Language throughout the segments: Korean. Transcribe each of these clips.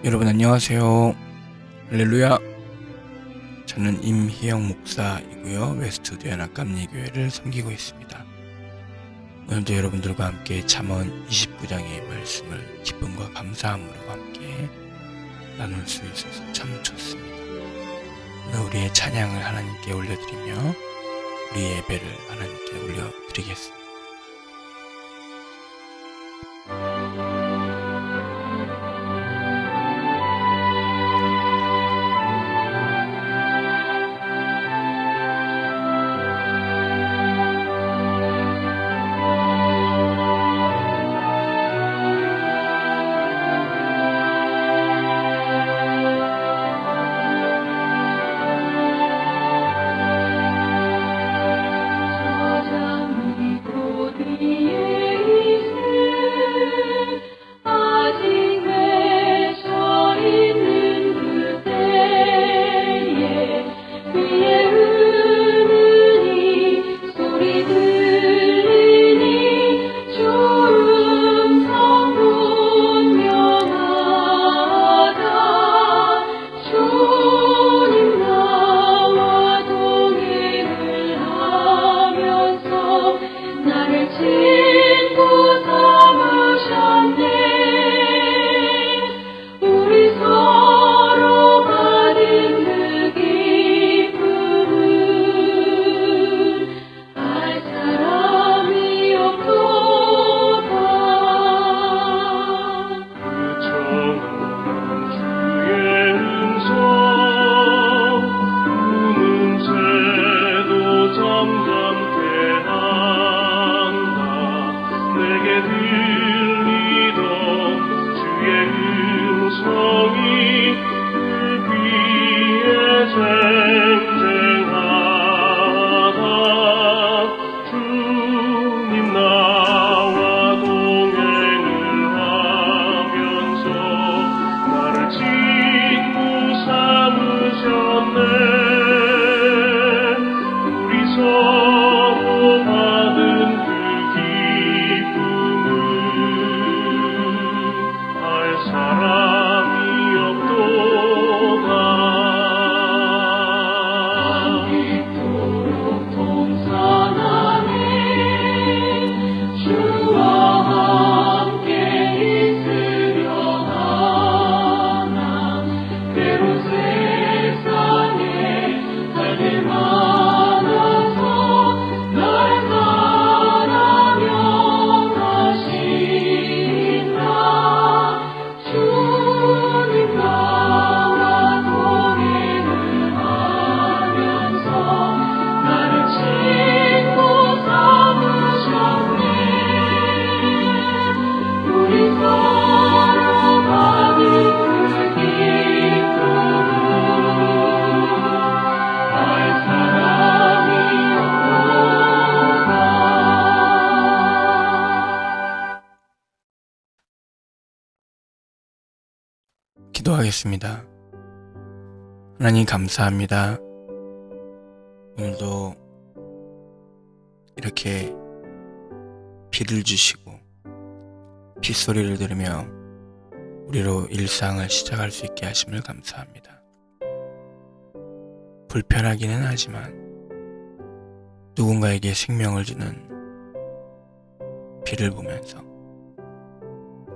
여러분 안녕하세요. 할렐루야. 저는 임희영 목사이고요. 웨스트우드 연합감리교회를 섬기고 있습니다. 오늘도 여러분들과 함께 잠언 29장의 말씀을 기쁨과 감사함으로 함께 나눌 수 있어서 참 좋습니다. 오늘 우리의 찬양을 하나님께 올려드리며 우리의 예배를 하나님께 올려드리겠습니다. 기도하겠습니다. 하나님 감사합니다. 오늘도 이렇게 비를 주시고 빗소리를 들으며 우리로 일상을 시작할 수 있게 하심을 감사합니다. 불편하기는 하지만 누군가에게 생명을 주는 비를 보면서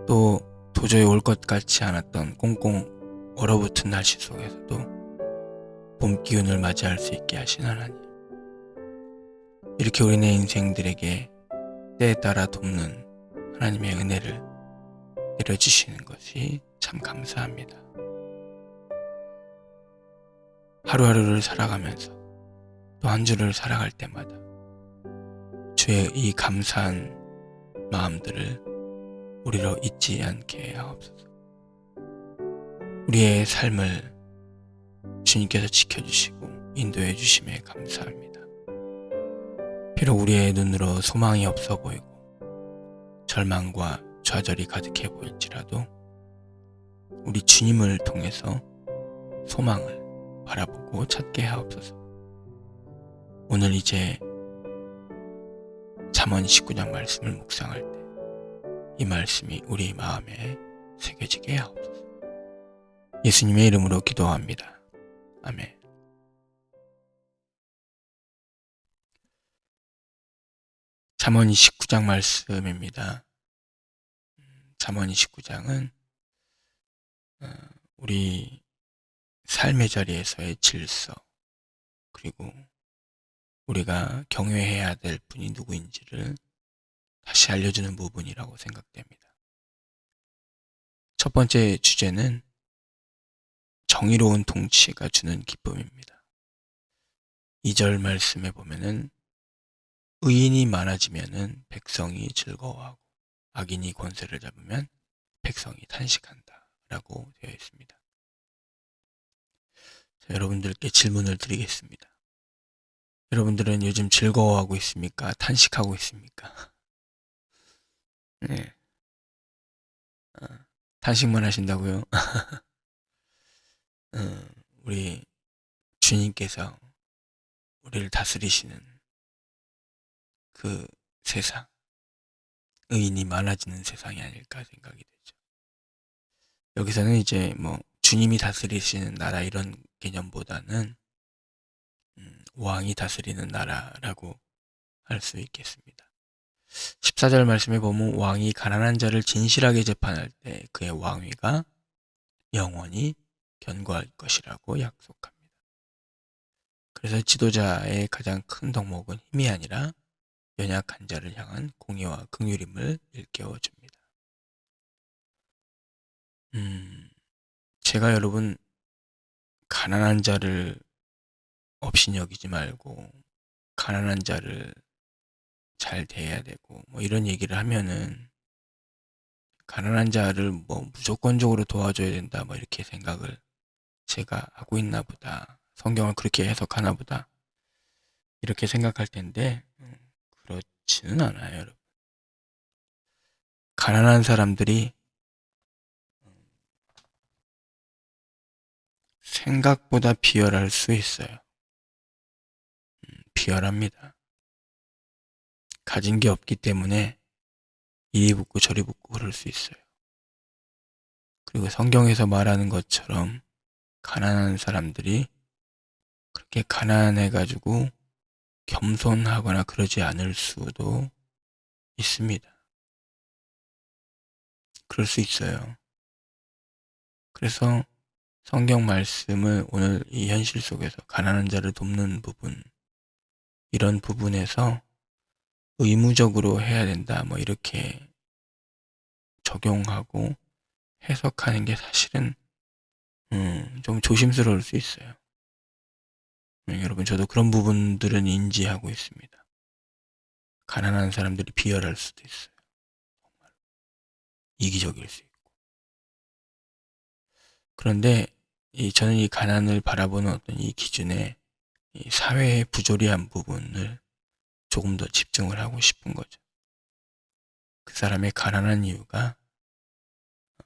또 도저히 올 것 같지 않았던 꽁꽁 얼어붙은 날씨 속에서도 봄 기운을 맞이할 수 있게 하신 하나님, 이렇게 우리네 인생들에게 때에 따라 돕는 하나님의 은혜를 내려주시는 것이 참 감사합니다. 하루하루를 살아가면서 또 한 주를 살아갈 때마다 주의 이 감사한 마음들을 우리로 잊지 않게 하옵소서. 우리의 삶을 주님께서 지켜주시고 인도해 주심에 감사합니다. 비록 우리의 눈으로 소망이 없어 보이고 절망과 좌절이 가득해 보일지라도 우리 주님을 통해서 소망을 바라보고 찾게 하옵소서. 오늘 이제 잠언 19장 말씀을 묵상할 때 이 말씀이 우리 마음에 새겨지게 하옵소서. 예수님의 이름으로 기도합니다. 아멘. 잠언 29장 말씀입니다. 잠언 29장은 우리 삶의 자리에서의 질서, 그리고 우리가 경외해야 될 분이 누구인지를 다시 알려주는 부분이라고 생각됩니다. 첫 번째 주제는 정의로운 통치가 주는 기쁨입니다. 2절 말씀에 보면은 의인이 많아지면은 백성이 즐거워하고 악인이 권세를 잡으면 백성이 탄식한다 라고 되어 있습니다. 자, 여러분들께 질문을 드리겠습니다. 여러분들은 요즘 즐거워하고 있습니까? 탄식하고 있습니까? 네. 탄식만 하신다고요? 우리 주님께서 우리를 다스리시는 그 세상, 의인이 많아지는 세상이 아닐까 생각이 되죠. 여기서는 이제 뭐 주님이 다스리시는 나라 이런 개념보다는 왕이 다스리는 나라라고 할 수 있겠습니다. 14절 말씀에 보면 왕이 가난한 자를 진실하게 재판할 때 그의 왕위가 영원히 견고할 것이라고 약속합니다. 그래서 지도자의 가장 큰 덕목은 힘이 아니라 연약한 자를 향한 공의와 긍휼임을 일깨워줍니다. 제가 여러분 가난한 자를 업신여기지 말고 가난한 자를 잘 대해야 되고 뭐 이런 얘기를 하면은 가난한 자를 뭐 무조건적으로 도와줘야 된다 뭐 이렇게 생각을 제가 하고 있나 보다, 성경을 그렇게 해석하나 보다 이렇게 생각할 텐데 그렇지는 않아요. 여러분, 가난한 사람들이 생각보다 비열할 수 있어요. 비열합니다. 가진 게 없기 때문에 이리 붓고 저리 붓고 그럴 수 있어요. 그리고 성경에서 말하는 것처럼 가난한 사람들이 그렇게 가난해가지고 겸손하거나 그러지 않을 수도 있습니다. 그럴 수 있어요. 그래서 성경 말씀을 오늘 이 현실 속에서 가난한 자를 돕는 부분, 이런 부분에서 의무적으로 해야 된다 뭐 이렇게 적용하고 해석하는 게 사실은 좀 조심스러울 수 있어요. 여러분, 저도 그런 부분들은 인지하고 있습니다. 가난한 사람들이 비열할 수도 있어요. 정말 이기적일 수 있고. 그런데 저는 이 가난을 바라보는 어떤 이 기준에 이 사회의 부조리한 부분을 조금 더 집중을 하고 싶은 거죠. 그 사람의 가난한 이유가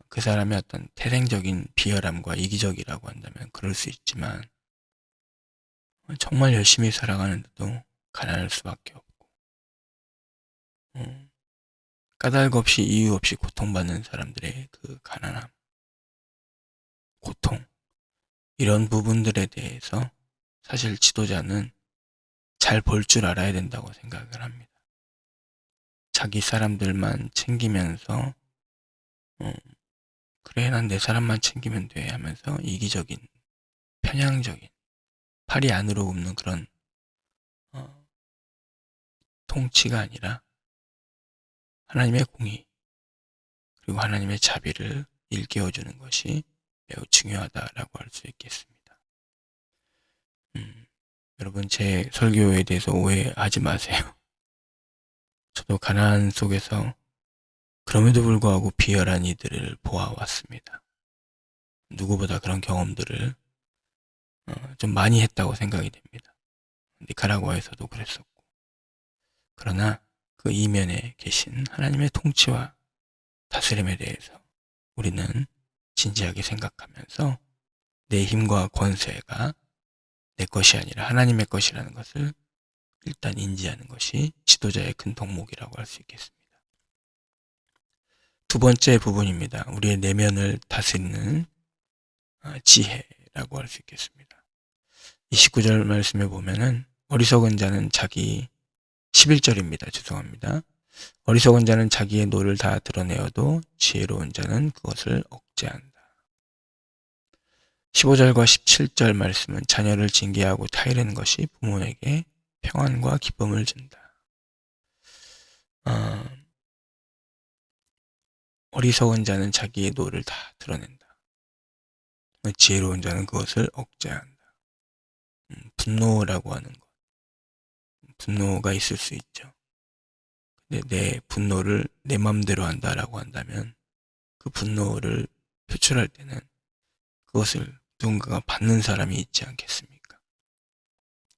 그 사람의 어떤 태생적인 비열함과 이기적이라고 한다면 그럴 수 있지만 정말 열심히 살아가는데도 가난할 수밖에 없고 까닭 없이 이유 없이 고통받는 사람들의 그 가난함, 고통, 이런 부분들에 대해서 사실 지도자는 잘 볼 줄 알아야 된다고 생각을 합니다. 자기 사람들만 챙기면서 그래 난 내 사람만 챙기면 돼 하면서 이기적인, 편향적인, 팔이 안으로 굽는 그런 통치가 아니라 하나님의 공의 그리고 하나님의 자비를 일깨워주는 것이 매우 중요하다라고 할 수 있겠습니다. 여러분, 제 설교에 대해서 오해하지 마세요. 저도 가난 속에서 그럼에도 불구하고 비열한 이들을 보아왔습니다. 누구보다 그런 경험들을 좀 많이 했다고 생각이 됩니다. 니카라과에서도 그랬었고. 그러나 그 이면에 계신 하나님의 통치와 다스림에 대해서 우리는 진지하게 생각하면서 내 힘과 권세가 내 것이 아니라 하나님의 것이라는 것을 일단 인지하는 것이 지도자의 큰 덕목이라고 할 수 있겠습니다. 두 번째 부분입니다. 우리의 내면을 다스리는 지혜라고 할 수 있겠습니다. 29절 말씀에 보면은 어리석은 자는 11절입니다. 죄송합니다. 어리석은 자는 자기의 노를 다 드러내어도 지혜로운 자는 그것을 억제한다. 15절과 17절 말씀은 자녀를 징계하고 타이르는 것이 부모에게 평안과 기쁨을 준다. 어리석은 자는 자기의 노를 다 드러낸다. 지혜로운 자는 그것을 억제한다. 분노라고 하는 것. 분노가 있을 수 있죠. 근데 내 분노를 내 맘대로 한다라고 한다면 그 분노를 표출할 때는 그것을 누군가가 받는 사람이 있지 않겠습니까?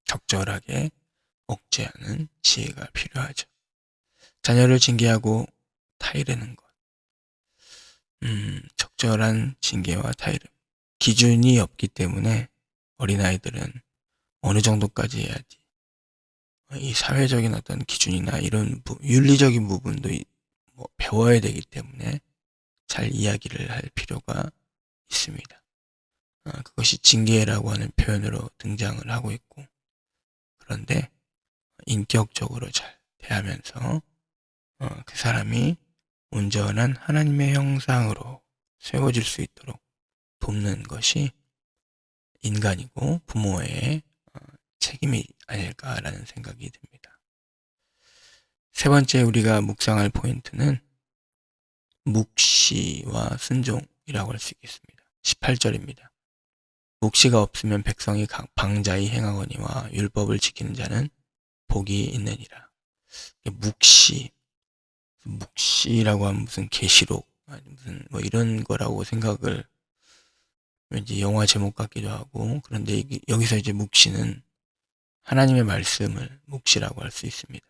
적절하게 억제하는 지혜가 필요하죠. 자녀를 징계하고 타이르는 것. 적절한 징계와 타이르. 기준이 없기 때문에 어린아이들은 어느 정도까지 해야지. 이 사회적인 어떤 기준이나 이런 윤리적인 부분도 배워야 되기 때문에 잘 이야기를 할 필요가 있습니다. 그것이 징계라고 하는 표현으로 등장을 하고 있고, 그런데 인격적으로 잘 대하면서 그 사람이 온전한 하나님의 형상으로 세워질 수 있도록 돕는 것이 인간이고 부모의 책임이 아닐까라는 생각이 듭니다. 세 번째 우리가 묵상할 포인트는 묵시와 순종이라고 할 수 있겠습니다. 18절입니다. 묵시가 없으면 백성이 방자히 행하거니와 율법을 지키는 자는 복이 있느니라. 묵시라고 하면 무슨 계시록, 무슨 뭐 이런 거라고 생각을 왠지 영화 제목 같기도 하고, 그런데 여기서 이제 묵시는 하나님의 말씀을 묵시라고 할 수 있습니다.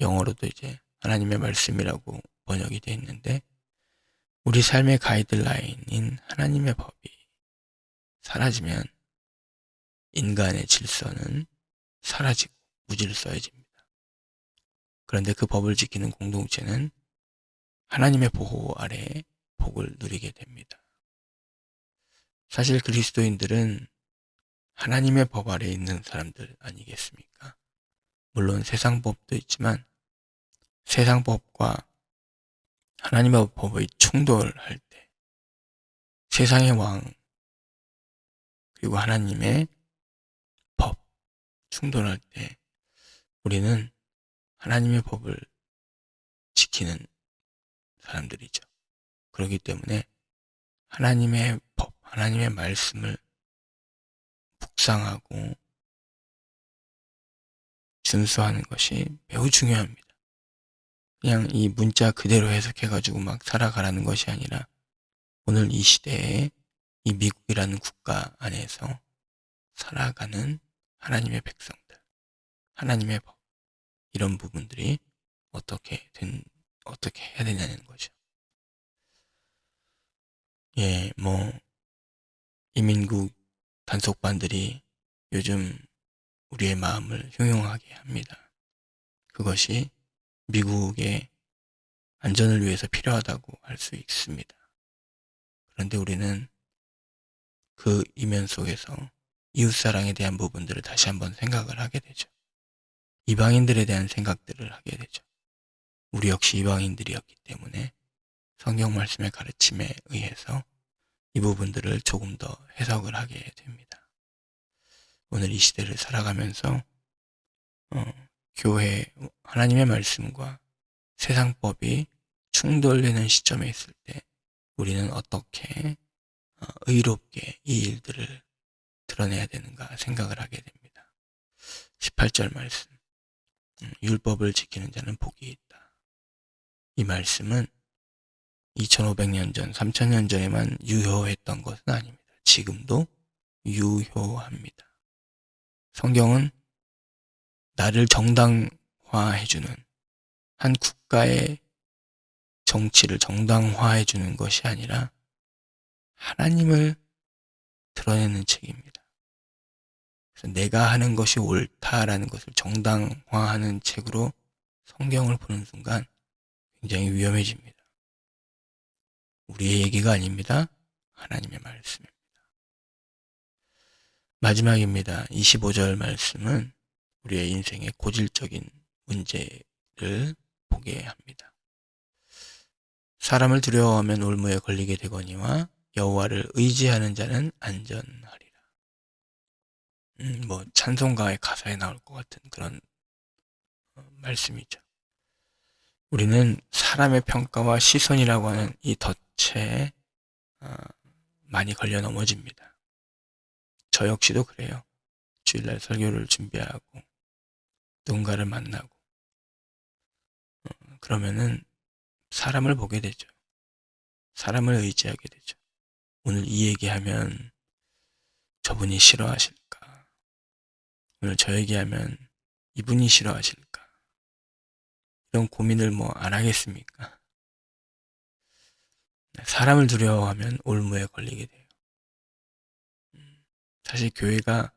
영어로도 이제 하나님의 말씀이라고 번역이 되어 있는데, 우리 삶의 가이드라인인 하나님의 법이 사라지면 인간의 질서는 사라지고 무질서해집니다. 그런데 그 법을 지키는 공동체는 하나님의 보호 아래 복을 누리게 됩니다. 사실 그리스도인들은 하나님의 법 아래 있는 사람들 아니겠습니까? 물론 세상 법도 있지만 세상 법과 하나님의 법의 충돌할 때, 세상의 왕 그리고 하나님의 법 충돌할 때 우리는 하나님의 법을 지키는 사람들이죠. 그렇기 때문에 하나님의 법, 하나님의 말씀을 묵상하고 준수하는 것이 매우 중요합니다. 그냥 이 문자 그대로 해석해가지고 막 살아가라는 것이 아니라 오늘 이 시대에 이 미국이라는 국가 안에서 살아가는 하나님의 백성들, 하나님의 법, 이런 부분들이 어떻게 해야 되냐는 거죠. 이민국 단속반들이 요즘 우리의 마음을 흉흉하게 합니다. 그것이 미국의 안전을 위해서 필요하다고 할 수 있습니다. 그런데 우리는 그 이면 속에서 이웃사랑에 대한 부분들을 다시 한번 생각을 하게 되죠. 이방인들에 대한 생각들을 하게 되죠. 우리 역시 이방인들이었기 때문에 성경 말씀의 가르침에 의해서 이 부분들을 조금 더 해석을 하게 됩니다. 오늘 이 시대를 살아가면서 교회 하나님의 말씀과 세상법이 충돌되는 시점에 있을 때 우리는 어떻게 의롭게 이 일들을 드러내야 되는가 생각을 하게 됩니다. 18절 말씀, 율법을 지키는 자는 복이 있다. 이 말씀은 2500년 전, 3000년 전에만 유효했던 것은 아닙니다. 지금도 유효합니다. 성경은 나를 정당화해주는, 한 국가의 정치를 정당화해주는 것이 아니라 하나님을 드러내는 책입니다. 그래서 내가 하는 것이 옳다라는 것을 정당화하는 책으로 성경을 보는 순간 굉장히 위험해집니다. 우리의 얘기가 아닙니다. 하나님의 말씀입니다. 마지막입니다. 25절 말씀은 우리의 인생의 고질적인 문제를 보게 합니다. 사람을 두려워하면 올무에 걸리게 되거니와 여호와를 의지하는 자는 안전하리라. 찬송가의 가사에 나올 것 같은 그런 말씀이죠. 우리는 사람의 평가와 시선이라고 하는 이 덫에 많이 걸려 넘어집니다. 저 역시도 그래요. 주일날 설교를 준비하고 누군가를 만나고 그러면은 사람을 보게 되죠. 사람을 의지하게 되죠. 오늘 이 얘기하면 저분이 싫어하실까? 오늘 저 얘기하면 이분이 싫어하실까? 이런 고민을 안 하겠습니까? 사람을 두려워하면 올무에 걸리게 돼요. 사실 교회가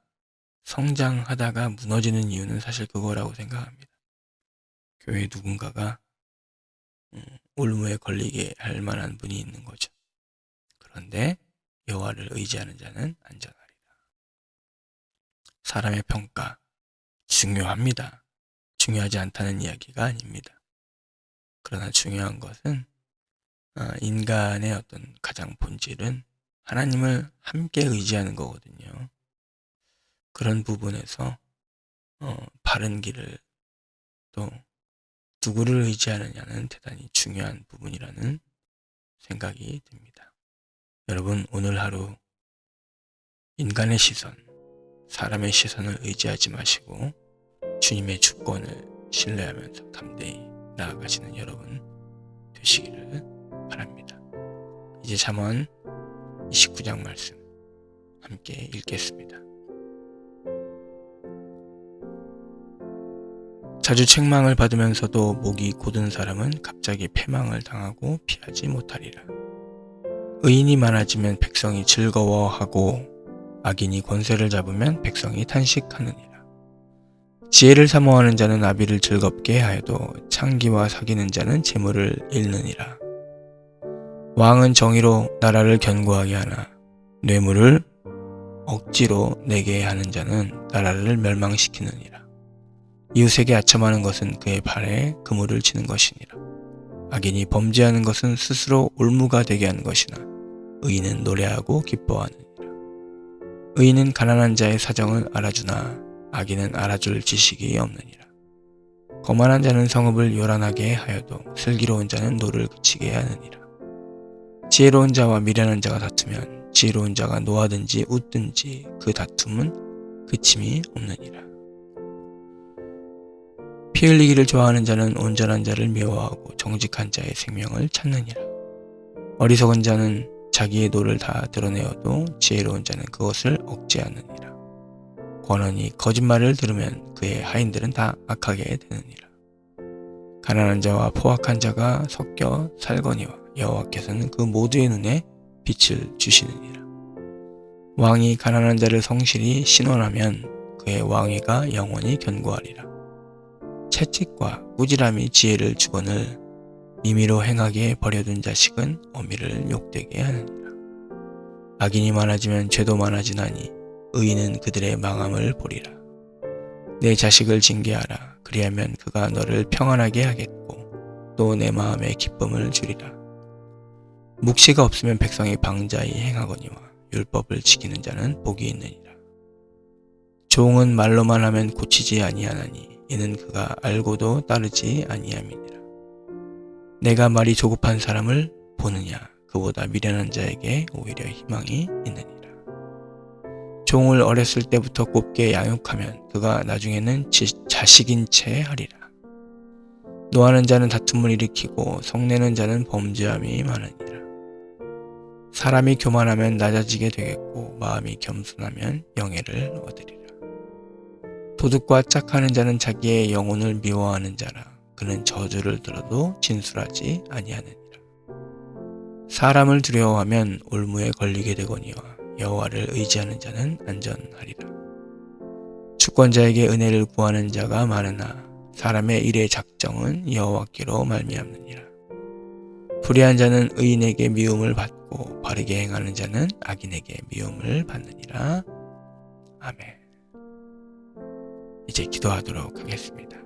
성장하다가 무너지는 이유는 사실 그거라고 생각합니다. 교회에 누군가가 올무에 걸리게 할 만한 분이 있는 거죠. 그런데 여호와를 의지하는 자는 안전하리라. 사람의 평가 중요합니다. 중요하지 않다는 이야기가 아닙니다. 그러나 중요한 것은 인간의 어떤 가장 본질은 하나님을 함께 의지하는 거거든요. 그런 부분에서 바른 길을 또 누구를 의지하느냐는 대단히 중요한 부분이라는 생각이 듭니다. 여러분, 오늘 하루 인간의 시선, 사람의 시선을 의지하지 마시고 주님의 주권을 신뢰하면서 담대히 나아가시는 여러분 되시기를 바랍니다. 이제 잠언 29장 말씀 함께 읽겠습니다. 자주 책망을 받으면서도 목이 곧은 사람은 갑자기 패망을 당하고 피하지 못하리라. 의인이 많아지면 백성이 즐거워하고 악인이 권세를 잡으면 백성이 탄식하느니라. 지혜를 사모하는 자는 아비를 즐겁게 하여도 창기와 사귀는 자는 재물을 잃느니라. 왕은 정의로 나라를 견고하게 하나 뇌물을 억지로 내게 하는 자는 나라를 멸망시키느니라. 이웃에게 아첨하는 것은 그의 발에 그물을 치는 것이니라. 악인이 범죄하는 것은 스스로 올무가 되게 하는 것이나 의인은 노래하고 기뻐하느니라. 의인은 가난한 자의 사정을 알아주나 악인은 알아줄 지식이 없느니라. 거만한 자는 성읍을 요란하게 하여도 슬기로운 자는 노를 그치게 하느니라. 지혜로운 자와 미련한 자가 다투면 지혜로운 자가 노하든지 웃든지 그 다툼은 그침이 없느니라. 피 흘리기를 좋아하는 자는 온전한 자를 미워하고 정직한 자의 생명을 찾느니라. 어리석은 자는 자기의 노를 다 드러내어도 지혜로운 자는 그것을 억제하느니라. 권원이 거짓말을 들으면 그의 하인들은 다 악하게 되느니라. 가난한 자와 포악한 자가 섞여 살거니와 여호와께서는 그 모두의 눈에 빛을 주시느니라. 왕이 가난한 자를 성실히 신원하면 그의 왕위가 영원히 견고하리라. 채찍과 꾸지람이 지혜를 주거늘 임의로 행하게 버려둔 자식은 어미를 욕되게 하느니라. 악인이 많아지면 죄도 많아지나니 의인은 그들의 망함을 보리라. 내 자식을 징계하라. 그리하면 그가 너를 평안하게 하겠고 또 내 마음에 기쁨을 주리라. 묵시가 없으면 백성이 방자히 행하거니와 율법을 지키는 자는 복이 있느니라. 종은 말로만 하면 고치지 아니하나니 이는 그가 알고도 따르지 아니함이니라. 내가 말이 조급한 사람을 보느냐 그보다 미련한 자에게 오히려 희망이 있느니라. 종을 어렸을 때부터 곱게 양육하면 그가 나중에는 자식인 채 하리라. 노하는 자는 다툼을 일으키고 성내는 자는 범죄함이 많으니라. 사람이 교만하면 낮아지게 되겠고 마음이 겸손하면 영예를 얻으리라. 도둑과 짝하는 자는 자기의 영혼을 미워하는 자라. 그는 저주를 들어도 진술하지 아니하느니라. 사람을 두려워하면 올무에 걸리게 되거니와 여호와를 의지하는 자는 안전하리라. 주권자에게 은혜를 구하는 자가 많으나 사람의 일의 작정은 여호와께로 말미암느니라. 불의한 자는 의인에게 미움을 받고 바르게 행하는 자는 악인에게 미움을 받느니라. 아멘. 이제 기도하도록 하겠습니다.